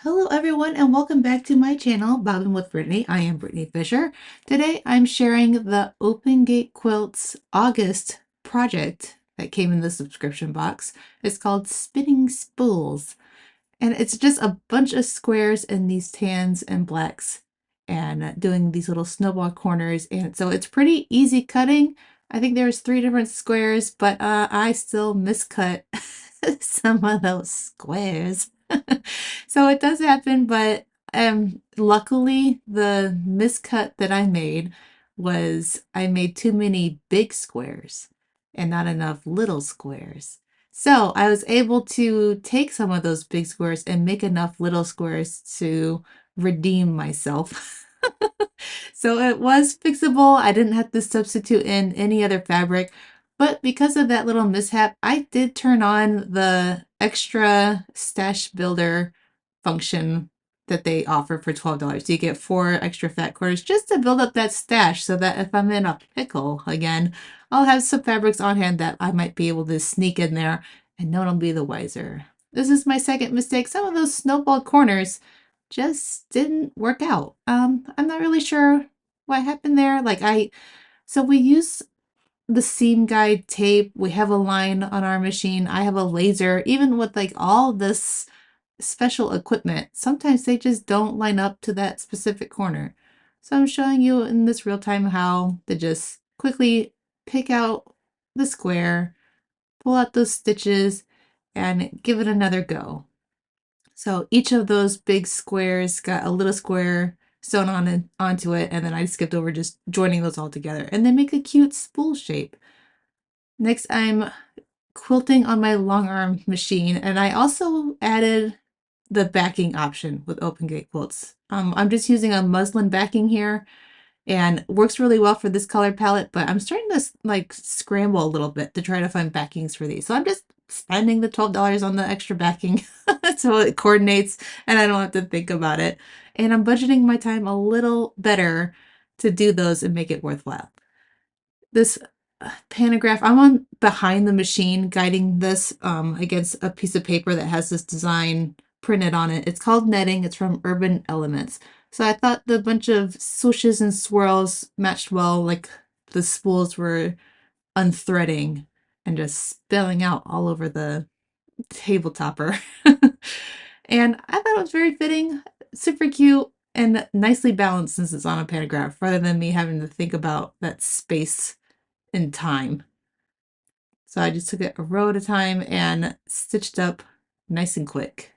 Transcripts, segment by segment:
Hello everyone and welcome back to my channel, Bobbin with Brittany. I am Brittany Fisher. Today I'm sharing the Open Gate Quilts August project that came in the subscription box. It's called Spinning Spools, and it's just a bunch of squares in these tans and blacks and doing these little snowball corners, and so it's pretty easy cutting. I think there's 3 different squares, but I still miscut some of those squares. So it does happen, but luckily the miscut that I made was I made too many big squares and not enough little squares. So I was able to take some of those big squares and make enough little squares to redeem myself. So it was fixable. I didn't have to substitute in any other fabric. But because of that little mishap, I did turn on the extra stash builder function that they offer for $12. You get 4 extra fat quarters just to build up that stash so that if I'm in a pickle again, I'll have some fabrics on hand that I might be able to sneak in there and no one will be the wiser. This is my second mistake. Some of those snowball corners just didn't work out. I'm not really sure what happened there. So we use the seam guide tape. We have a line on our machine. I have a laser. Even with like all this special equipment, sometimes they just don't line up to that specific corner. So I'm showing you in this real time how to just quickly pick out the square, pull out those stitches, and give it another go. So each of those big squares got a little square sewn onto it, and then I skipped over just joining those all together, and they make a cute spool shape. Next, I'm quilting on my long arm machine, and I also added the backing option with Open Gate Quilts. I'm just using a muslin backing here, and it works really well for this color palette, but I'm starting to like scramble a little bit to try to find backings for these. So I'm just spending the $12 on the extra backing so it coordinates and I don't have to think about it. And I'm budgeting my time a little better to do those and make it worthwhile. This pantograph, I'm on behind the machine guiding this against a piece of paper that has this design printed on it. It's called netting. It's from Urban Elements. So I thought the bunch of swooshes and swirls matched well, like the spools were unthreading and just spilling out all over the table topper. And I thought it was very fitting, super cute, and nicely balanced since it's on a pantograph, rather than me having to think about that space and time. So I just took it a row at a time and stitched up nice and quick.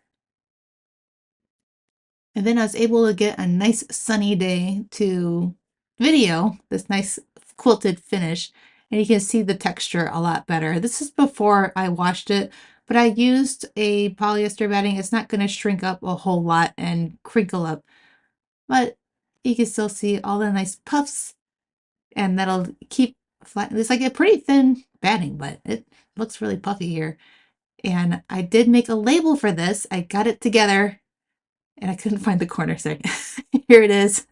And then I was able to get a nice sunny day to video this nice quilted finish. And you can see the texture a lot better. This is before I washed it, but I used a polyester batting. It's not going to shrink up a whole lot and crinkle up, but you can still see all the nice puffs, and that'll keep flat. It's like a pretty thin batting, but it looks really puffy here. And I did make a label for this. I got it together and I couldn't find the corner. So here it is.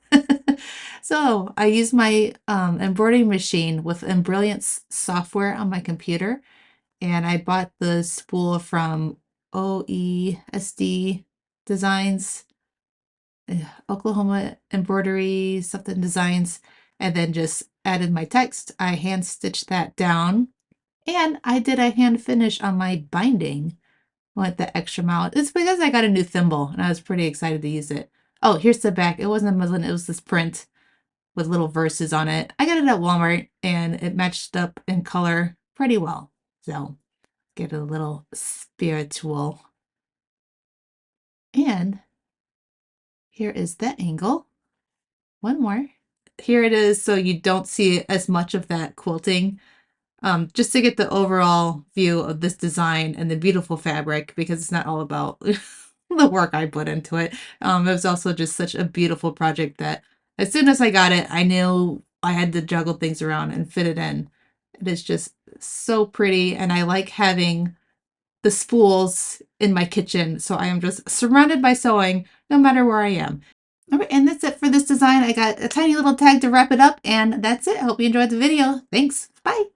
So I use my embroidery machine with Embrilliance software on my computer. And I bought the spool from OESD Designs, Oklahoma Embroidery something Designs, and then just added my text. I hand stitched that down, and I did a hand finish on my binding. Went the extra mile. It's because I got a new thimble and I was pretty excited to use it. Oh, here's the back. It wasn't a muslin, it was this print with little verses on it. I got it at Walmart and it matched up in color pretty well. So get a little spiritual. And here is that angle. One more. Here it is, so you don't see as much of that quilting. Just to get the overall view of this design and the beautiful fabric, because it's not all about the work I put into it. It was also just such a beautiful project that as soon as I got it, I knew I had to juggle things around and fit it in. It is just so pretty, and I like having the spools in my kitchen, so I am just surrounded by sewing no matter where I am. All right, and that's it for this design. I got a tiny little tag to wrap it up, and that's it. I hope you enjoyed the video. Thanks. Bye.